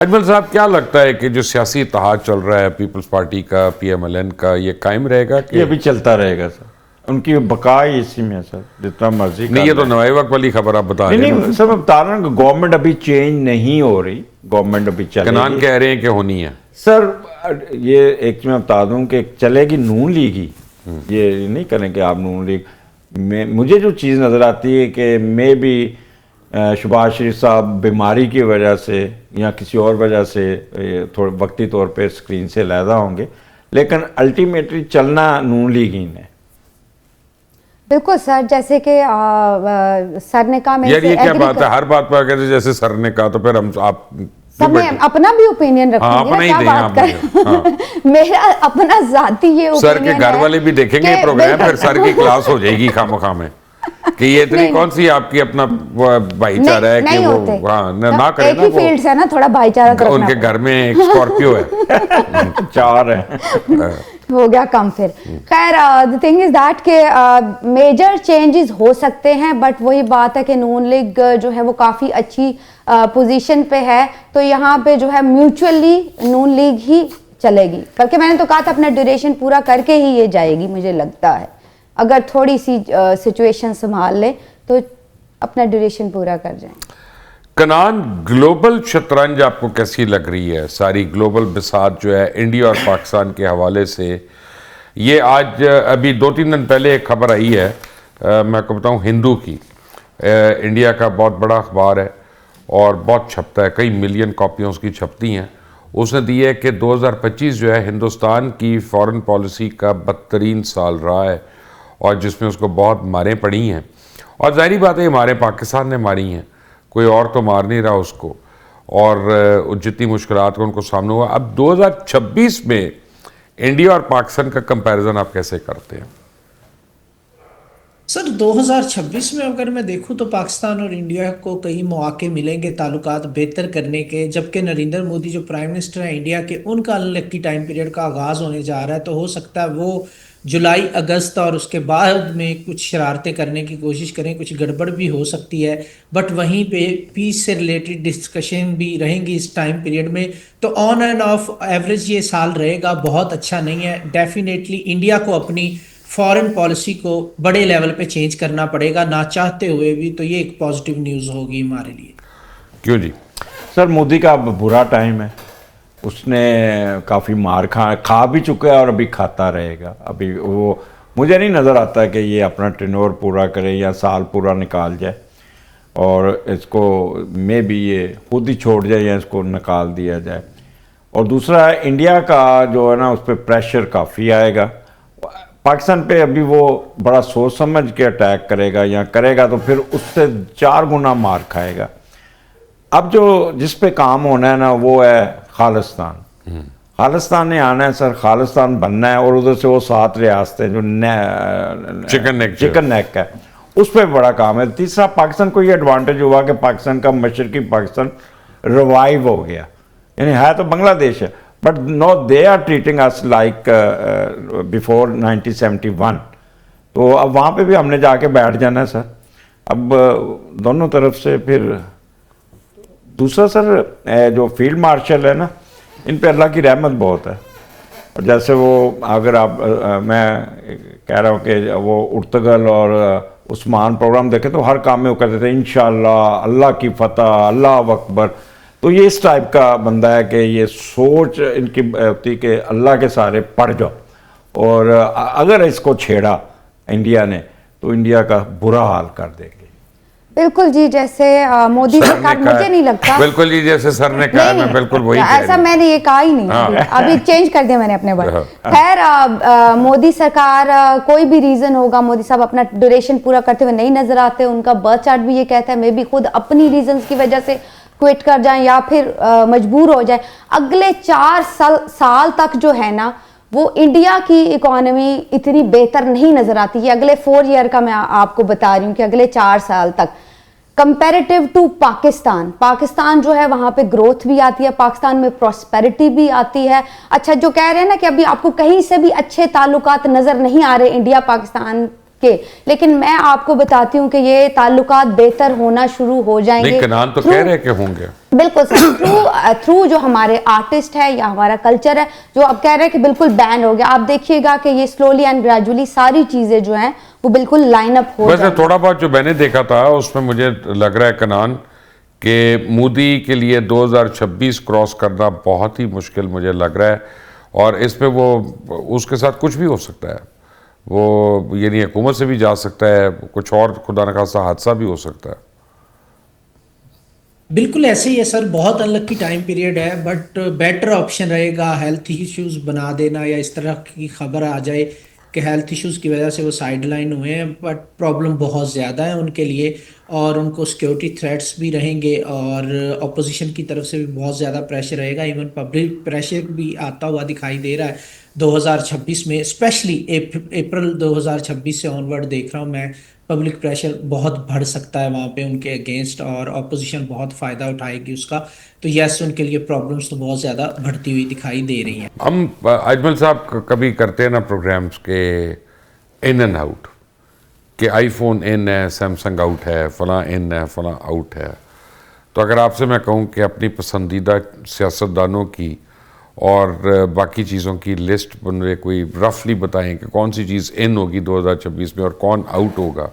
अजमल साहब, क्या लगता है कि जो सियासी इत्तेहाद चल रहा है पीपल्स पार्टी का, PMLN का, ये कायम रहेगा कि ये भी चलता रहेगा सर? उनकी बका ही इसी में है सर, जितना मर्जी नहीं? ये तो नवाई वक्त वाली खबर आप बता नहीं रहे नहीं सर, मैं बता रहा हूँ गवर्नमेंट अभी चेंज नहीं हो रही, गवर्नमेंट अभी चलेगी। कनान कह रहे हैं कि होनी है सर। ये एक मैं बता दूं कि चलेगी नून लीग ही, ये नहीं करेंगे आप नून लीग में। मुझे जो चीज़ नज़र आती है कि मे भी शहबाज शरीफ साहब बीमारी की वजह से या किसी और वजह से थोड़े वक्ती तौर पे स्क्रीन से अलहदा होंगे, लेकिन अल्टीमेटली चलना नून लीग ही ने। बिल्कुल सर, जैसे कि सर ने कहा, यार ये क्या बात है, हर बात पर कहते जैसे सर ने कहा, तो फिर हम आप सब में अपना भी ओपिनियन रखेंगे ना, क्या बात कर मेरा अपना जाती ये ओपिनियन सर के घर वाले भी देखेंगे प्रोग्राम, फिर सर की क्लास हो जाएगी खामखा में कि ये इतनी कौन सी आपकी अपना भाईचारा है कि वो ना करे ना, वो फील्ड है ना, थोड़ा भाईचारा तो उनके घर में एक स्कॉर्पियो है चार है हो गया कम। फिर खैर द थिंग इज दैट के मेजर चेंजेस हो सकते हैं, बट वही बात है कि नून लीग जो है वो काफ़ी अच्छी पोजीशन पे है, तो यहाँ पे जो है म्यूचुअली नून लीग ही चलेगी। बल्कि मैंने तो कहा था अपना ड्यूरेशन पूरा करके ही ये जाएगी, मुझे लगता है अगर थोड़ी सी सिचुएशन संभाल ले तो अपना ड्यूरेशन पूरा कर जाए। कनान, ग्लोबल शतरंज आपको कैसी लग रही है? सारी ग्लोबल बिसात जो है इंडिया और पाकिस्तान के हवाले से, ये आज अभी 2-3 दिन पहले एक खबर आई है, मैं आपको बताऊं, हिंदू की, इंडिया का बहुत बड़ा अखबार है और बहुत छपता है, कई मिलियन कॉपियाँ उसकी छपती हैं। उसने दी है कि 2025 जो है हिंदुस्तान की फॉरेन पॉलिसी का बदतरीन साल रहा है और जिसमें उसको बहुत मारें पड़ी हैं, और जाहिर बात है मारें पाकिस्तान ने मारी हैं, कोई और तो मार नहीं रहा उसको, और जितनी मुश्किलात का उनको सामना हुआ। अब 2026 में इंडिया और पाकिस्तान का कंपैरिजन आप कैसे करते हैं? सर 2026 में अगर मैं देखूं तो पाकिस्तान और इंडिया को कई मौके मिलेंगे ताल्लुकात बेहतर करने के, जबकि नरेंद्र मोदी जो प्राइम मिनिस्टर हैं इंडिया के, उनका अनलक्की टाइम पीरियड का आगाज़ होने जा रहा है, तो हो सकता है वो जुलाई अगस्त और उसके बाद में कुछ शरारतें करने की कोशिश करें, कुछ गड़बड़ भी हो सकती है। बट वहीं पे पीस से रिलेटेड डिस्कशन भी रहेंगी इस टाइम पीरियड में, तो ऑन एंड ऑफ एवरेज ये साल रहेगा, बहुत अच्छा नहीं है। डेफिनेटली इंडिया को अपनी फॉरेन पॉलिसी को बड़े लेवल पे चेंज करना पड़ेगा, ना चाहते हुए भी, तो ये एक पॉजिटिव न्यूज़ होगी हमारे लिए। क्यों जी? सर मोदी का बुरा टाइम है, उसने काफ़ी मार खा भी चुका है और अभी खाता रहेगा। अभी वो मुझे नहीं नज़र आता कि ये अपना टेन्योर पूरा करे या साल पूरा निकाल जाए और इसको मे भी ये खुद ही छोड़ जाए या इसको निकाल दिया जाए। और दूसरा, इंडिया का जो है ना, उस पर प्रेशर काफ़ी आएगा पाकिस्तान पे। अभी वो बड़ा सोच समझ के अटैक करेगा या करेगा तो फिर उससे 4 गुना मार खाएगा। अब जो जिस पे काम होना है ना, वो है खालिस्तान। खालिस्तान ने आना है सर, खालिस्तान बनना है, और उधर से वो 7 रियासतें जो चिकन नेक है, उस पर बड़ा काम है। तीसरा, पाकिस्तान को ये एडवांटेज हुआ कि पाकिस्तान का मशरकी पाकिस्तान रिवाइव हो गया, यानी है तो बांग्लादेश है, but no they are treating us like before 1971। तो अब वहाँ पे भी हमने जाके बैठ जाना है सर, अब दोनों तरफ से। फिर दूसरा सर, जो फील्ड मार्शल है ना, इन पे अल्लाह की रहमत बहुत है। और जैसे वो अगर आप मैं कह रहा हूँ कि वो उर्तगल और उस्मान प्रोग्राम देखे तो हर काम में वो कहते थे इंशाअल्लाह, अल्लाह की फतह, अल्लाह अकबर। तो ये इस टाइप का बंदा है कि ये सोच इनकी होती कि अल्लाह के सारे पढ़ जाओ, और अगर इसको छेड़ा इंडिया ने तो इंडिया का बुरा हाल कर देगी। बिल्कुल जी, जैसे मोदी सरकार, मुझे नहीं लगता, बिल्कुल जी जैसे सर ने कहा, मैं बिल्कुल वही ऐसा मैंने ये कहा ही नहीं। अभी चेंज कर दिया मैंने अपने वर्ड। खैर मोदी सरकार, कोई भी रीजन होगा, मोदी साहब अपना ड्यूरेशन पूरा करते हुए नहीं नजर आते। उनका बर्थ चार्ट भी ये कहता है मे भी खुद अपनी रीजंस की वजह से क्विट कर जाएं या फिर मजबूर हो जाए। अगले 4 साल तक जो है ना, वो इंडिया की इकोनॉमी इतनी बेहतर नहीं नजर आती है। अगले 4 ईयर का मैं आपको बता रही हूँ कि अगले 4 साल तक कंपैरेटिव टू पाकिस्तान जो है वहां पे ग्रोथ भी आती है, पाकिस्तान में प्रॉस्पेरिटी भी आती है। अच्छा, जो कह रहे हैं ना कि अभी आपको कहीं से भी अच्छे ताल्लुकात नजर नहीं आ रहे इंडिया पाकिस्तान के, लेकिन मैं आपको बताती हूँ कि ये ताल्लुकात बेहतर होना शुरू हो जाएंगे। नहीं, कनान तो कह रहे हैं कि होंगे। बिल्कुल सर, थ्रू जो हमारे आर्टिस्ट है या हमारा कल्चर है जो अब कह रहे हैं कि बिल्कुल बैन हो गया, आप देखिएगा कि ये स्लोली एंड ग्रेजुअली सारी चीजें जो हैं वो बिल्कुल लाइन अप हो वैसे जाएंगी। थोड़ा बहुत जो मैंने देखा था उसमें मुझे लग रहा है कनान कि मोदी के लिए 2026 क्रॉस करना बहुत ही मुश्किल मुझे लग रहा है, और इसमें वो उसके साथ कुछ भी हो सकता है, वो यानी हुकूमत से भी जा सकता है, कुछ और खुदा न खास्ता हादसा भी हो सकता है। बिल्कुल ऐसे ही है सर, बहुत अनलकी टाइम पीरियड है, बट बेटर ऑप्शन रहेगा हेल्थ इश्यूज बना देना, या इस तरह की खबर आ जाए कि हेल्थ इश्यूज की वजह से वो साइडलाइन हुए हैं, बट प्रॉब्लम बहुत ज़्यादा है उनके लिए, और उनको सिक्योरिटी थ्रेट्स भी रहेंगे, और अपोजिशन की तरफ से भी बहुत ज़्यादा प्रेशर रहेगा, इवन पब्लिक प्रेशर भी आता हुआ दिखाई दे रहा है 2026 में, स्पेशली अप्रैल 2026 से ऑनवर्ड देख रहा हूँ मैं, पब्लिक प्रेशर बहुत बढ़ सकता है वहाँ पे उनके अगेंस्ट, और अपोजिशन बहुत फ़ायदा उठाएगी उसका। तो यस, उनके लिए प्रॉब्लम्स तो बहुत ज़्यादा बढ़ती हुई दिखाई दे रही हैं। हम अजमल साहब कभी करते हैं ना प्रोग्राम्स के इन एंड आउट, कि आईफोन इन है, सैमसंग आउट है, फलां इन है, फलां आउट है। तो अगर आपसे मैं कहूँ कि अपनी पसंदीदा सियासतदानों की और बाकी चीज़ों की लिस्ट मुझे कोई रफली बताएं कि कौन सी चीज़ इन होगी 2026 में और कौन आउट होगा,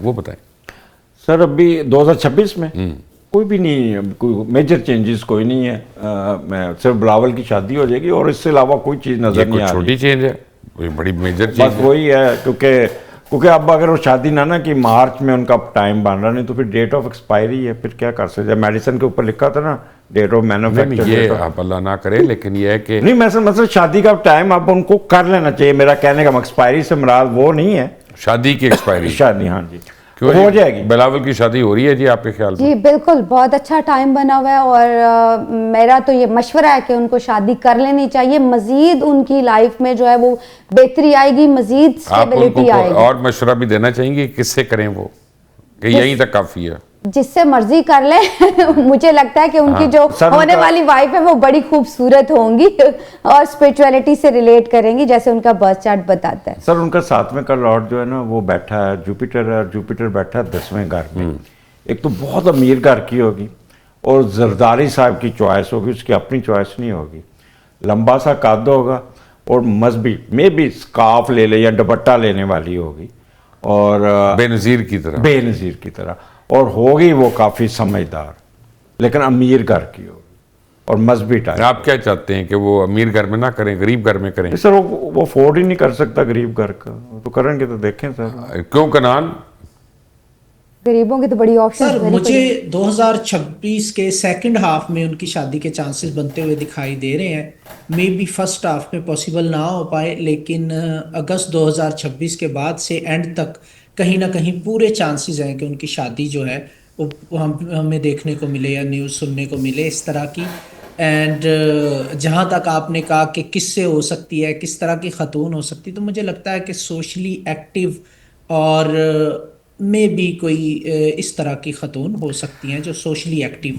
वो बताएं। सर अभी 2026 में कोई भी नहीं, कोई मेजर चेंजेस कोई नहीं है। मैं सिर्फ बिलावल की शादी हो जाएगी और इससे अलावा कोई चीज़ ये नज़र नहीं कोई आ रही। छोटी चेंज है, कोई बड़ी मेजर चेंज बस वही है, क्योंकि अब अगर वो शादी ना कि मार्च में उनका टाइम बन रहा, नहीं तो फिर डेट ऑफ एक्सपायरी है, फिर क्या कर सकते हैं। मेडिसिन के ऊपर लिखा था ना डेट ऑफ मैन्युफैक्चर। ये आप अल्लाह ना करे, लेकिन ये है कि नहीं, मैं मतलब शादी का टाइम अब उनको कर लेना चाहिए। मेरा कहने का एक्सपायरी से मुराद वो नहीं है, शादी की एक्सपायरी शादी, हाँ जी, क्यों हो जी? जाएगी। बिलावल की शादी हो रही है जी आपके ख्याल में? जी बिल्कुल, बहुत अच्छा टाइम बना हुआ है, और मेरा तो ये मशवरा है कि उनको शादी कर लेनी चाहिए। मजीद उनकी लाइफ में जो है वो बेहतरी आएगी, मजीद आप स्टेबिलिटी उनको आएगी। और मशवरा भी देना चाहेंगे किससे करें वो, कि यहीं तक काफ़ी है? जिससे मर्जी कर ले मुझे लगता है कि उनकी जो सर, होने उनका- वाली वाइफ है वो बड़ी खूबसूरत होंगी और स्पिरिचुअलिटी से रिलेट करेंगी, जैसे उनका बर्थ चार्ट बताता है। सर उनका 7वें का लॉर्ड जो है ना वो बैठा है, जुपिटर है, और जुपिटर बैठा है 10वें घर में। एक तो बहुत अमीर घर की होगी, और जरदारी साहब की चॉइस होगी, उसकी अपनी चॉइस नहीं होगी। लंबा सा कद होगा, और मजहबी में भी स्कार्फ ले ले या दुपट्टा लेने वाली होगी, और बेनज़ीर की तरह। बेनज़ीर की तरह, और होगी वो काफ़ी समझदार, लेकिन अमीर घर की होगी और मजहबी टाइप। आप क्या चाहते हैं कि वो अमीर घर में ना करें, गरीब घर में करें? सर वो अफोर्ड ही नहीं कर सकता गरीब घर का, तो करेंगे तो देखें सर। क्यों कनान? गरीबों की तो बड़ी ऑप्शन सर मुझे 2026 के सेकंड हाफ में उनकी शादी के चांसेस बनते हुए दिखाई दे रहे हैं। मे बी फर्स्ट हाफ में पॉसिबल ना हो पाए, लेकिन अगस्त 2026 के बाद से एंड तक कहीं ना कहीं पूरे चांसेस हैं कि उनकी शादी जो है वो हमें देखने को मिले या न्यूज़ सुनने को मिले इस तरह की। एंड जहाँ तक आपने कहा कि किससे हो सकती है, किस तरह की खतून हो सकती है, तो मुझे लगता है कि सोशली एक्टिव और में भी कोई इस तरह की खतून हो सकती हैं जो सोशली एक्टिव